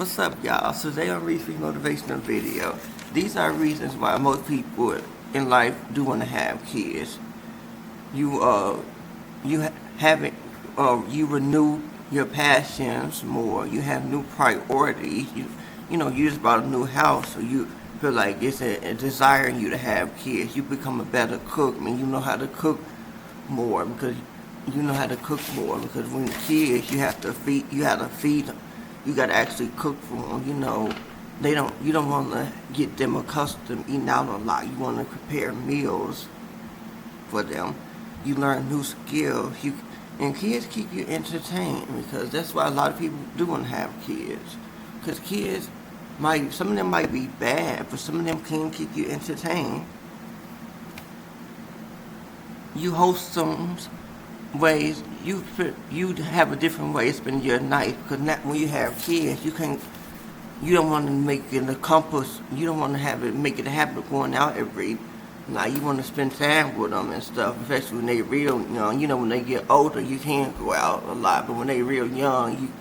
What's up, y'all? So today on Resse Resse motivational video. These are reasons why most people in life do want to have kids. You renew your passions more. You have new priorities. You just bought a new house, so you feel like it's a desire in you to have kids. You become a better cook. I mean, you know how to cook more because when kids, you have to feed them. You got to actually cook for them. You don't want to get them accustomed eating out a lot. You want to prepare meals for them. You learn new skills. And kids keep you entertained, because that's why a lot of people do want to have kids. Because kids some of them might be bad, but some of them can keep you entertained. You host some ways, you have a different way of spending your night, because when you have kids, you don't want to make it accomplish, you don't want to make it a habit of going out every night. You want to spend time with them and stuff, especially when they're real young. When they get older, you can't go out a lot, but when they're real young,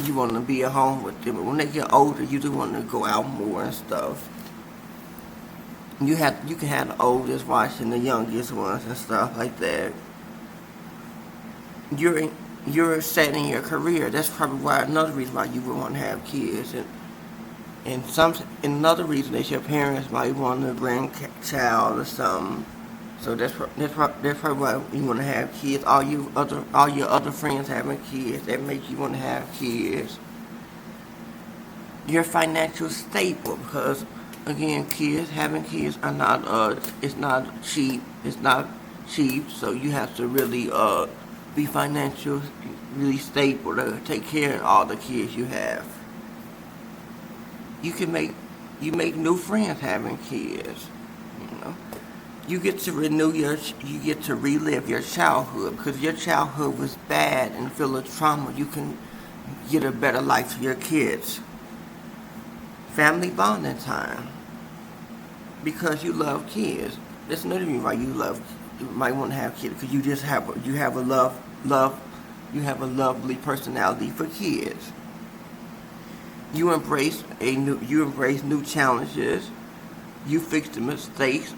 you want to be at home with them. But when they get older, you do want to go out more and stuff. You can have the oldest watching the youngest ones and stuff like that. You're setting your career. That's probably another reason why you would want to have kids. And another reason is your parents might want to bring a child or something. So that's probably why you want to have kids. All your other friends having kids, that makes you want to have kids. You're financially stable, because again, having kids are not it's not cheap. It's not cheap. So you have to really be financially really stable to take care of all the kids you have. You make new friends having kids. You get to relive your childhood, because if your childhood was bad and full of trauma, you can get a better life for your kids. Family bonding time, because you love kids. That's another reason why you might want to have kids, because you have a lovely personality for kids. You embrace new challenges. You fix the mistakes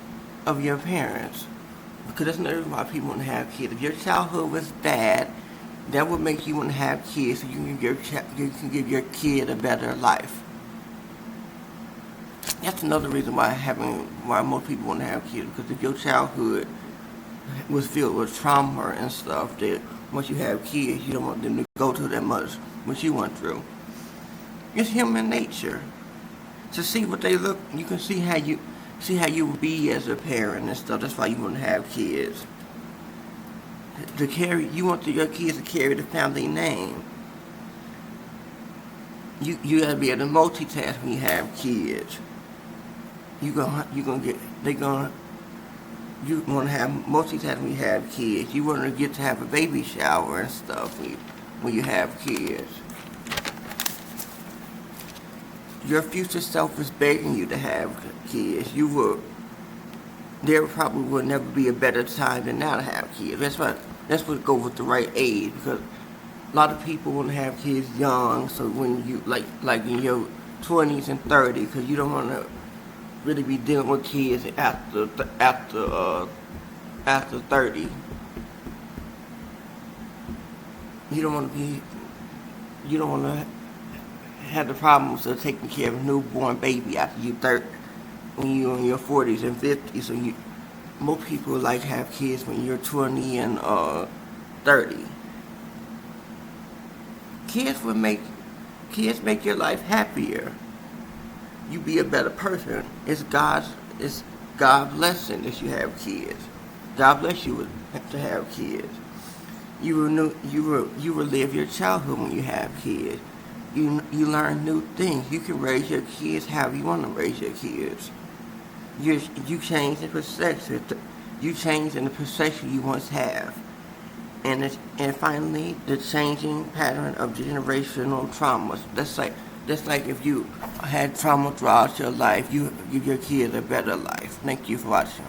of your parents, because that's another reason why people want to have kids. If your childhood was bad, that would make you want to have kids, so you can give your kid a better life. That's another reason why most people want to have kids, because if your childhood was filled with trauma and stuff, that once you have kids, you don't want them to go through that much what you went through. It's human nature to see what they look. You can see how you will be as a parent and stuff. That's why you want to have kids. You want your kids to carry the family name. You gotta be able to multitask when you have kids. You want to have multitask when you have kids. You want to get to have a baby shower and stuff when you have kids. Your future self is begging you to have kids. There probably will never be a better time than now to have kids. That's what goes with the right age, because a lot of people want to have kids young. So when you like in your 20s and 30s, because you don't want to really be dealing with kids after 30. You don't want to have the problems of taking care of a newborn baby after when you're in your 40s and 50s. So most people have kids when you're 20 and 30. Kids make your life happier. You be a better person. It's God's blessing that you have kids. God bless you to have kids. You relive your childhood when you have kids. You learn new things. You can raise your kids however you want to raise your kids. You change the perception. You change in the perception you once have. And finally, the changing pattern of generational traumas. That's like if you had trauma throughout your life, you give your kids a better life. Thank you for watching.